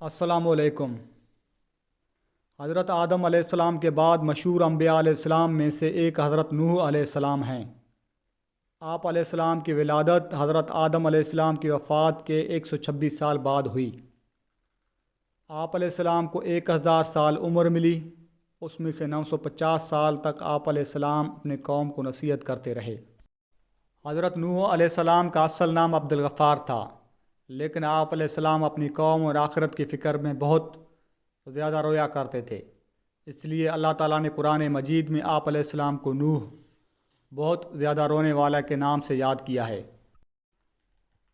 السلام علیکم۔ حضرت آدم علیہ السلام کے بعد مشہور انبیاء علیہ السلام میں سے ایک حضرت نوح علیہ السلام ہیں۔ آپ علیہ السلام کی ولادت حضرت آدم علیہ السلام کی وفات کے 126 سال بعد ہوئی۔ آپ علیہ السلام کو 1000 سال عمر ملی، اس میں سے 950 سال تک آپ علیہ السلام اپنے قوم کو نصیحت کرتے رہے۔ حضرت نوح علیہ السلام کا اصل نام عبدالغفار تھا، لیکن آپ علیہ السلام اپنی قوم اور آخرت کی فکر میں بہت زیادہ رویا کرتے تھے، اس لیے اللہ تعالیٰ نے قرآن مجید میں آپ علیہ السلام کو نوح، بہت زیادہ رونے والا کے نام سے یاد کیا ہے۔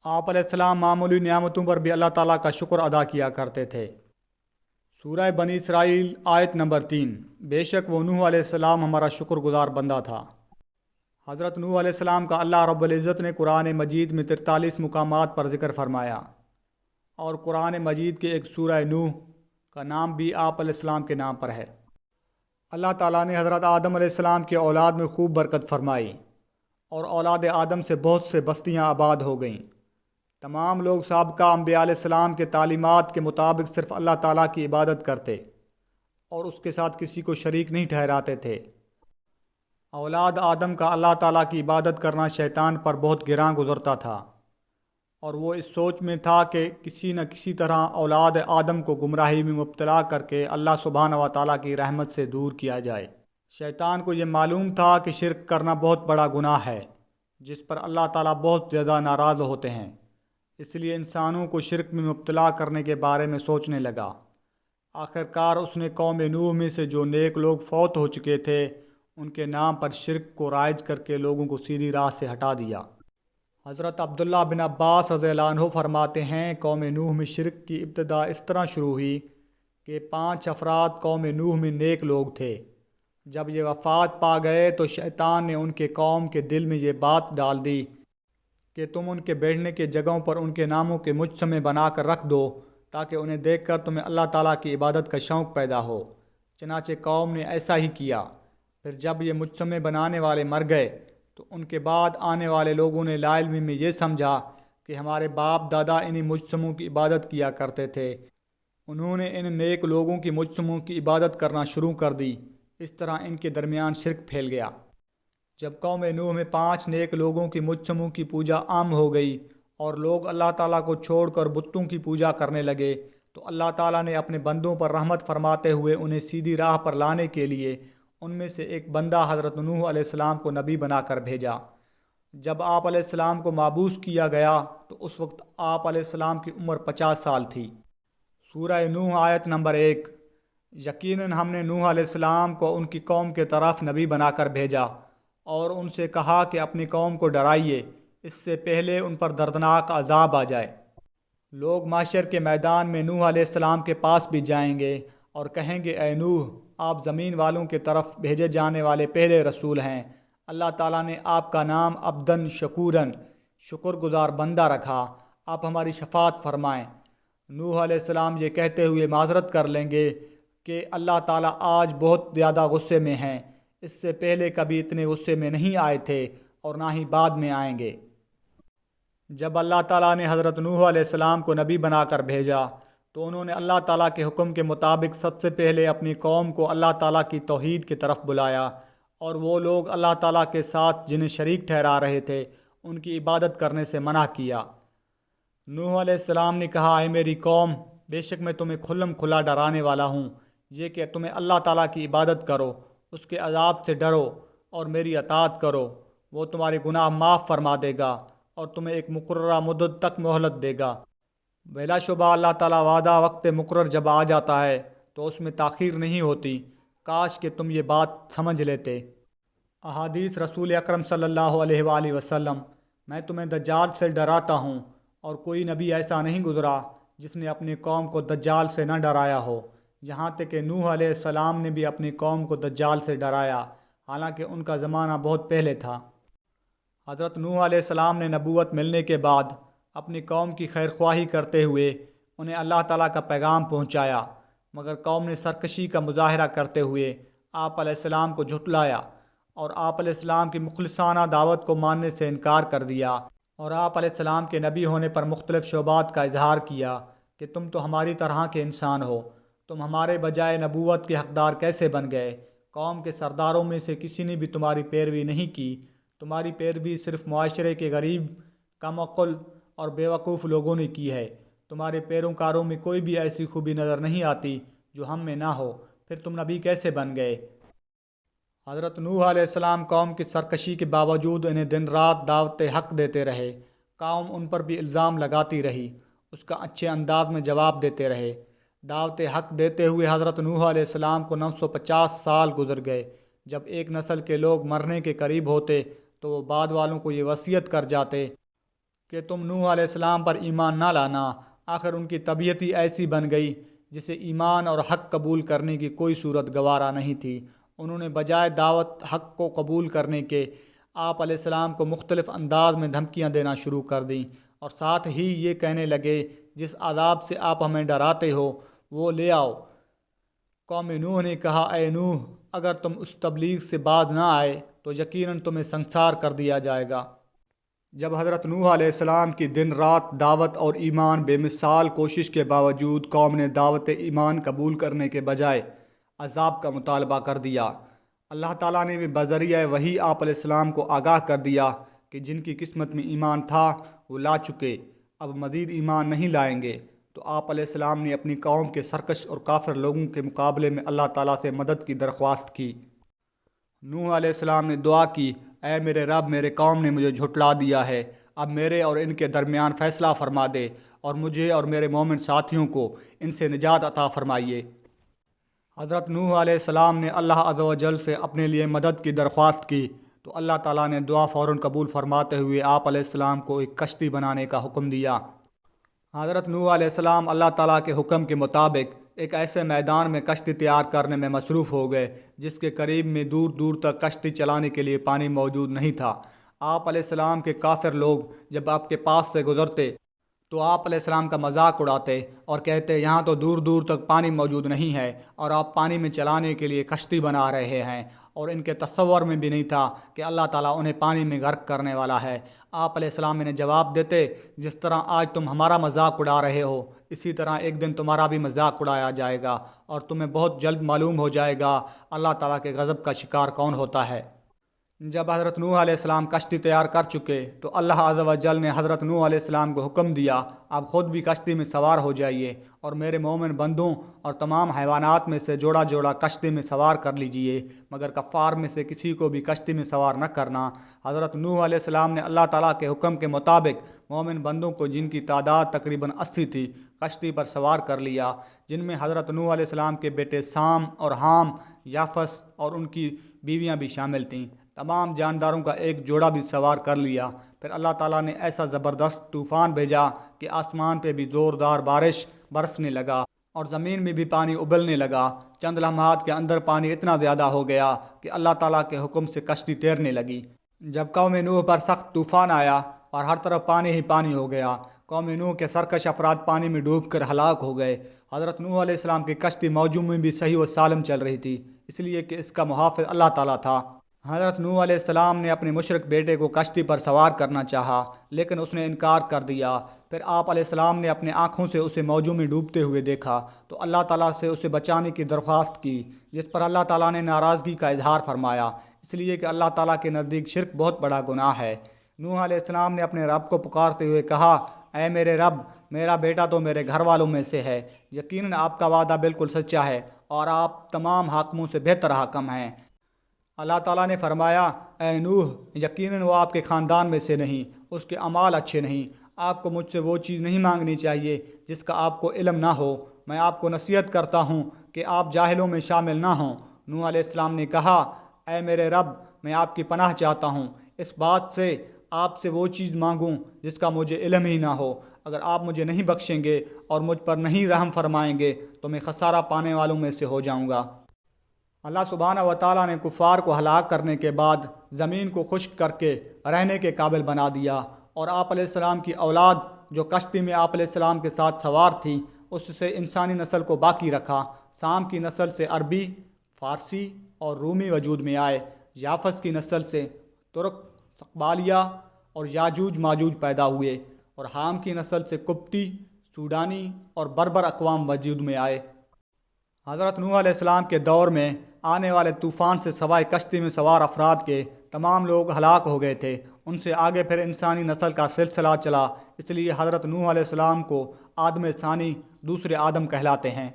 آپ علیہ السلام معمولی نعمتوں پر بھی اللہ تعالیٰ کا شکر ادا کیا کرتے تھے۔ سورہ بنی اسرائیل آیت نمبر 3۔ بے شک وہ نوح علیہ السلام ہمارا شکر گزار بندہ تھا۔ حضرت نوح علیہ السلام کا اللہ رب العزت نے قرآن مجید میں 43 مقامات پر ذکر فرمایا، اور قرآن مجید کے ایک سورہ نوح کا نام بھی آپ علیہ السلام کے نام پر ہے۔ اللہ تعالیٰ نے حضرت آدم علیہ السلام کی اولاد میں خوب برکت فرمائی، اور اولاد آدم سے بہت سے بستیاں آباد ہو گئیں۔ تمام لوگ سابقہ انبیاء علیہ السلام کے تعلیمات کے مطابق صرف اللہ تعالیٰ کی عبادت کرتے اور اس کے ساتھ کسی کو شریک نہیں ٹھہراتے تھے۔ اولاد آدم کا اللہ تعالیٰ کی عبادت کرنا شیطان پر بہت گراں گزرتا تھا، اور وہ اس سوچ میں تھا کہ کسی نہ کسی طرح اولاد آدم کو گمراہی میں مبتلا کر کے اللہ سبحانہ و تعالیٰ کی رحمت سے دور کیا جائے۔ شیطان کو یہ معلوم تھا کہ شرک کرنا بہت بڑا گناہ ہے، جس پر اللہ تعالیٰ بہت زیادہ ناراض ہوتے ہیں، اس لیے انسانوں کو شرک میں مبتلا کرنے کے بارے میں سوچنے لگا۔ آخرکار اس نے قوم نوح میں سے جو نیک لوگ فوت ہو چکے تھے ان کے نام پر شرک کو رائج کر کے لوگوں کو سیدھی راہ سے ہٹا دیا۔ حضرت عبداللہ بن عباس رضی اللہ عنہ فرماتے ہیں، قوم نوح میں شرک کی ابتدا اس طرح شروع ہوئی کہ 5 افراد قوم نوح میں نیک لوگ تھے۔ جب یہ وفات پا گئے تو شیطان نے ان کے قوم کے دل میں یہ بات ڈال دی کہ تم ان کے بیٹھنے کے جگہوں پر ان کے ناموں کے مجسمے بنا کر رکھ دو، تاکہ انہیں دیکھ کر تمہیں اللہ تعالیٰ کی عبادت کا شوق پیدا ہو۔ چنانچہ قوم نے ایسا ہی کیا۔ پھر جب یہ مجسمے بنانے والے مر گئے تو ان کے بعد آنے والے لوگوں نے لا علمی میں یہ سمجھا کہ ہمارے باپ دادا انہی مجسموں کی عبادت کیا کرتے تھے، انہوں نے ان نیک لوگوں کی مجسموں کی عبادت کرنا شروع کر دی۔ اس طرح ان کے درمیان شرک پھیل گیا۔ جب قوم نوح میں 5 نیک لوگوں کی مجسموں کی پوجا عام ہو گئی اور لوگ اللہ تعالیٰ کو چھوڑ کر بتوں کی پوجا کرنے لگے، تو اللہ تعالیٰ نے اپنے بندوں پر رحمت فرماتے ہوئے انہیں سیدھی راہ پر لانے کے لیے ان میں سے ایک بندہ حضرت نوح علیہ السلام کو نبی بنا کر بھیجا۔ جب آپ علیہ السلام کو مابعوث کیا گیا تو اس وقت آپ علیہ السلام کی عمر 50 سال تھی۔ سورہ نوح آیت نمبر 1۔ یقیناً ہم نے نوح علیہ السلام کو ان کی قوم کے طرف نبی بنا کر بھیجا، اور ان سے کہا کہ اپنی قوم کو ڈرائیے اس سے پہلے ان پر دردناک عذاب آ جائے۔ لوگ محشر کے میدان میں نوح علیہ السلام کے پاس بھی جائیں گے اور کہیں گے، اے نوح، آپ زمین والوں کے طرف بھیجے جانے والے پہلے رسول ہیں۔ اللہ تعالیٰ نے آپ کا نام عبداً شکوراً، شکر گزار بندہ رکھا، آپ ہماری شفاعت فرمائیں۔ نوح علیہ السلام یہ کہتے ہوئے معذرت کر لیں گے کہ اللہ تعالیٰ آج بہت زیادہ غصے میں ہیں، اس سے پہلے کبھی اتنے غصے میں نہیں آئے تھے اور نہ ہی بعد میں آئیں گے۔ جب اللہ تعالیٰ نے حضرت نوح علیہ السلام کو نبی بنا کر بھیجا تو انہوں نے اللہ تعالیٰ کے حکم کے مطابق سب سے پہلے اپنی قوم کو اللہ تعالیٰ کی توحید کی طرف بلایا، اور وہ لوگ اللہ تعالیٰ کے ساتھ جنہیں شریک ٹھہرا رہے تھے ان کی عبادت کرنے سے منع کیا۔ نوح علیہ السلام نے کہا، اے میری قوم، بے شک میں تمہیں کھلم کھلا ڈرانے والا ہوں، یہ کہ تمہیں اللہ تعالیٰ کی عبادت کرو، اس کے عذاب سے ڈرو اور میری اطاعت کرو۔ وہ تمہارے گناہ معاف فرما دے گا اور تمہیں ایک مقررہ مدت تک مہلت دے گا۔ بلا شبہ اللہ تعالیٰ وعدہ وقت مقرر جب آ جاتا ہے تو اس میں تاخیر نہیں ہوتی۔ کاش کہ تم یہ بات سمجھ لیتے۔ احادیث رسول اکرم صلی اللہ علیہ وآلہ وسلم، میں تمہیں دجال سے ڈراتا ہوں، اور کوئی نبی ایسا نہیں گزرا جس نے اپنی قوم کو دجال سے نہ ڈرایا ہو، یہاں تک کہ نوح علیہ السلام نے بھی اپنی قوم کو دجال سے ڈرایا، حالانکہ ان کا زمانہ بہت پہلے تھا۔ حضرت نوح علیہ السلام نے نبوت ملنے کے بعد اپنی قوم کی خیرخواہی کرتے ہوئے انہیں اللہ تعالیٰ کا پیغام پہنچایا، مگر قوم نے سرکشی کا مظاہرہ کرتے ہوئے آپ علیہ السلام کو جھٹلایا اور آپ علیہ السلام کی مخلصانہ دعوت کو ماننے سے انکار کر دیا، اور آپ علیہ السلام کے نبی ہونے پر مختلف شبہات کا اظہار کیا، کہ تم تو ہماری طرح کے انسان ہو، تم ہمارے بجائے نبوت کے حقدار کیسے بن گئے؟ قوم کے سرداروں میں سے کسی نے بھی تمہاری پیروی نہیں کی، تمہاری پیروی صرف معاشرے کے غریب، کم عقل اور بیوقوف لوگوں نے کی ہے۔ تمہارے پیروکاروں میں کوئی بھی ایسی خوبی نظر نہیں آتی جو ہم میں نہ ہو، پھر تم نبی کیسے بن گئے؟ حضرت نوح علیہ السلام قوم کی سرکشی کے باوجود انہیں دن رات دعوت حق دیتے رہے۔ قوم ان پر بھی الزام لگاتی رہی، اس کا اچھے انداز میں جواب دیتے رہے۔ دعوت حق دیتے ہوئے حضرت نوح علیہ السلام کو 950 سال گزر گئے۔ جب ایک نسل کے لوگ مرنے کے قریب ہوتے تو وہ بعد والوں کو یہ وصیت کر جاتے کہ تم نوح علیہ السلام پر ایمان نہ لانا۔ آخر ان کی طبیعت ہی ایسی بن گئی جسے ایمان اور حق قبول کرنے کی کوئی صورت گوارا نہیں تھی۔ انہوں نے بجائے دعوت حق کو قبول کرنے کے آپ علیہ السلام کو مختلف انداز میں دھمکیاں دینا شروع کر دیں، اور ساتھ ہی یہ کہنے لگے جس عذاب سے آپ ہمیں ڈراتے ہو وہ لے آؤ۔ قوم نوح نے کہا، اے نوح، اگر تم اس تبلیغ سے باز نہ آئے تو یقیناً تمہیں سنسار کر دیا جائے گا۔ جب حضرت نوح علیہ السلام کی دن رات دعوت اور ایمان بے مثال کوشش کے باوجود قوم نے دعوت ایمان قبول کرنے کے بجائے عذاب کا مطالبہ کر دیا، اللہ تعالیٰ نے بھی بذریعہ وحی آپ علیہ السلام کو آگاہ کر دیا کہ جن کی قسمت میں ایمان تھا وہ لا چکے، اب مزید ایمان نہیں لائیں گے۔ تو آپ علیہ السلام نے اپنی قوم کے سرکش اور کافر لوگوں کے مقابلے میں اللہ تعالیٰ سے مدد کی درخواست کی۔ نوح علیہ السلام نے دعا کی، اے میرے رب، میرے قوم نے مجھے جھٹلا دیا ہے، اب میرے اور ان کے درمیان فیصلہ فرما دے اور مجھے اور میرے مومن ساتھیوں کو ان سے نجات عطا فرمائیے۔ حضرت نوح علیہ السلام نے اللہ عز و جل سے اپنے لیے مدد کی درخواست کی تو اللہ تعالیٰ نے دعا فوراً قبول فرماتے ہوئے آپ علیہ السلام کو ایک کشتی بنانے کا حکم دیا۔ حضرت نوح علیہ السلام اللہ تعالیٰ کے حکم کے مطابق ایک ایسے میدان میں کشتی تیار کرنے میں مصروف ہو گئے جس کے قریب میں دور دور تک کشتی چلانے کے لیے پانی موجود نہیں تھا۔ آپ علیہ السلام کے کافر لوگ جب آپ کے پاس سے گزرتے تو آپ علیہ السلام کا مذاق اڑاتے اور کہتے، یہاں تو دور دور تک پانی موجود نہیں ہے اور آپ پانی میں چلانے کے لیے کشتی بنا رہے ہیں، اور ان کے تصور میں بھی نہیں تھا کہ اللہ تعالیٰ انہیں پانی میں غرق کرنے والا ہے۔ آپ علیہ السلام نے جواب دیتے، جس طرح آج تم ہمارا مذاق اڑا رہے ہو اسی طرح ایک دن تمہارا بھی مذاق اڑایا جائے گا، اور تمہیں بہت جلد معلوم ہو جائے گا اللہ تعالیٰ کے غضب کا شکار کون ہوتا ہے۔ جب حضرت نوح علیہ السلام کشتی تیار کر چکے تو اللہ عز و جل نے حضرت نوح علیہ السلام کو حکم دیا، آپ خود بھی کشتی میں سوار ہو جائیے اور میرے مومن بندوں اور تمام حیوانات میں سے جوڑا جوڑا کشتی میں سوار کر لیجئے، مگر کفار میں سے کسی کو بھی کشتی میں سوار نہ کرنا۔ حضرت نوح علیہ السلام نے اللہ تعالیٰ کے حکم کے مطابق مومن بندوں کو، جن کی تعداد تقریباً 80 تھی، کشتی پر سوار کر لیا، جن میں حضرت نوح علیہ السلام کے بیٹے سام اور حام، یافس اور ان کی بیویاں بھی شامل تھیں۔ تمام جانداروں کا ایک جوڑا بھی سوار کر لیا۔ پھر اللہ تعالیٰ نے ایسا زبردست طوفان بھیجا کہ آسمان پہ بھی زوردار بارش برسنے لگا اور زمین میں بھی پانی ابلنے لگا۔ چند لمحات کے اندر پانی اتنا زیادہ ہو گیا کہ اللہ تعالیٰ کے حکم سے کشتی تیرنے لگی۔ جب قوم نوح پر سخت طوفان آیا اور ہر طرف پانی ہی پانی ہو گیا، قوم نوح کے سرکش افراد پانی میں ڈوب کر ہلاک ہو گئے۔ حضرت نوح علیہ السلام کی کشتی موجوں میں بھی صحیح و سالم چل رہی تھی، اس لیے کہ اس کا محافظ اللہ تعالیٰ تھا۔ حضرت نوح علیہ السلام نے اپنے مشرک بیٹے کو کشتی پر سوار کرنا چاہا لیکن اس نے انکار کر دیا۔ پھر آپ علیہ السلام نے اپنے آنکھوں سے اسے موجوں میں ڈوبتے ہوئے دیکھا تو اللہ تعالیٰ سے اسے بچانے کی درخواست کی، جس پر اللہ تعالیٰ نے ناراضگی کا اظہار فرمایا، اس لیے کہ اللہ تعالیٰ کے نزدیک شرک بہت بڑا گناہ ہے۔ نوح علیہ السلام نے اپنے رب کو پکارتے ہوئے کہا، اے میرے رب، میرا بیٹا تو میرے گھر والوں میں سے ہے، یقیناً آپ کا وعدہ بالکل سچا ہے اور آپ تمام حاکموں سے بہتر حاکم ہیں۔ اللہ تعالیٰ نے فرمایا، اے نوح، یقیناً وہ آپ کے خاندان میں سے نہیں، اس کے اعمال اچھے نہیں، آپ کو مجھ سے وہ چیز نہیں مانگنی چاہیے جس کا آپ کو علم نہ ہو، میں آپ کو نصیحت کرتا ہوں کہ آپ جاہلوں میں شامل نہ ہوں۔ نوح علیہ السلام نے کہا، اے میرے رب، میں آپ کی پناہ چاہتا ہوں اس بات سے آپ سے وہ چیز مانگوں جس کا مجھے علم ہی نہ ہو، اگر آپ مجھے نہیں بخشیں گے اور مجھ پر نہیں رحم فرمائیں گے تو میں خسارہ پانے والوں میں سے ہو جاؤں گا۔ اللہ سبحانہ و تعالیٰ نے کفار کو ہلاک کرنے کے بعد زمین کو خشک کر کے رہنے کے قابل بنا دیا، اور آپ علیہ السلام کی اولاد جو کشتی میں آپ علیہ السلام کے ساتھ سوار تھی اس سے انسانی نسل کو باقی رکھا۔ سام کی نسل سے عربی، فارسی اور رومی وجود میں آئے، یافس کی نسل سے ترک، سقبالیہ اور یاجوج ماجوج پیدا ہوئے، اور حام کی نسل سے قبطی، سوڈانی اور بربر اقوام وجود میں آئے۔ حضرت نوح علیہ السلام کے دور میں آنے والے طوفان سے سوائے کشتی میں سوار افراد کے تمام لوگ ہلاک ہو گئے تھے۔ ان سے آگے پھر انسانی نسل کا سلسلہ چلا، اس لیے حضرت نوح علیہ السلام کو آدم ثانی دوسرے آدم کہلاتے ہیں۔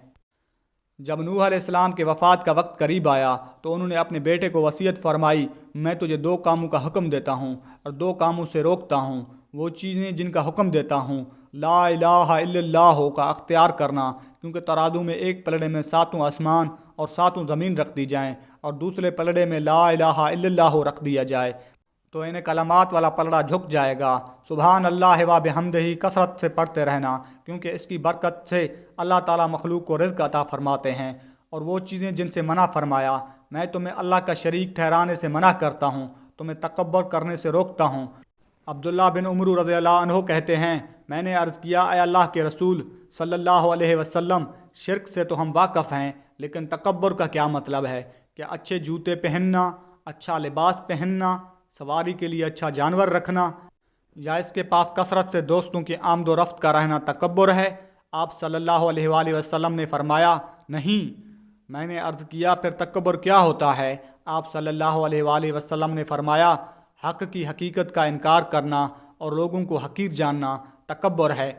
جب نوح علیہ السلام کے وفات کا وقت قریب آیا تو انہوں نے اپنے بیٹے کو وصیت فرمائی، میں تجھے 2 کاموں کا حکم دیتا ہوں اور 2 کاموں سے روکتا ہوں۔ وہ چیزیں جن کا حکم دیتا ہوں، لا الہ الا اللہ کا اختیار کرنا، کیونکہ ترازو میں ایک پلڑے میں 7 آسمان اور 7 زمین رکھ دی جائیں اور دوسرے پلڑے میں لا الہ الا اللہ رکھ دیا جائے تو ان کلمات والا پلڑا جھک جائے گا۔ سبحان اللہ و بحمدہ کثرت سے پڑھتے رہنا، کیونکہ اس کی برکت سے اللہ تعالیٰ مخلوق کو رزق عطا فرماتے ہیں۔ اور وہ چیزیں جن سے منع فرمایا، میں تمہیں اللہ کا شریک ٹھہرانے سے منع کرتا ہوں، تمہیں تکبر کرنے سے روکتا ہوں۔ عبداللہ بن عمر رضی اللہ عنہ کہتے ہیں، میں نے عرض کیا، اے اللہ کے رسول صلی اللہ علیہ وسلم، شرک سے تو ہم واقف ہیں، لیکن تکبر کا کیا مطلب ہے؟ کہ اچھے جوتے پہننا، اچھا لباس پہننا، سواری کے لیے اچھا جانور رکھنا، یا اس کے پاس کثرت سے دوستوں کی آمد و رفت کا رہنا تکبر ہے؟ آپ صلی اللہ علیہ وآلہ وسلم نے فرمایا، نہیں۔ میں نے عرض کیا، پھر تکبر کیا ہوتا ہے؟ آپ صلی اللہ علیہ وآلہ وسلم نے فرمایا، حق کی حقیقت کا انکار کرنا اور لوگوں کو حقیر جاننا تکبر ہے۔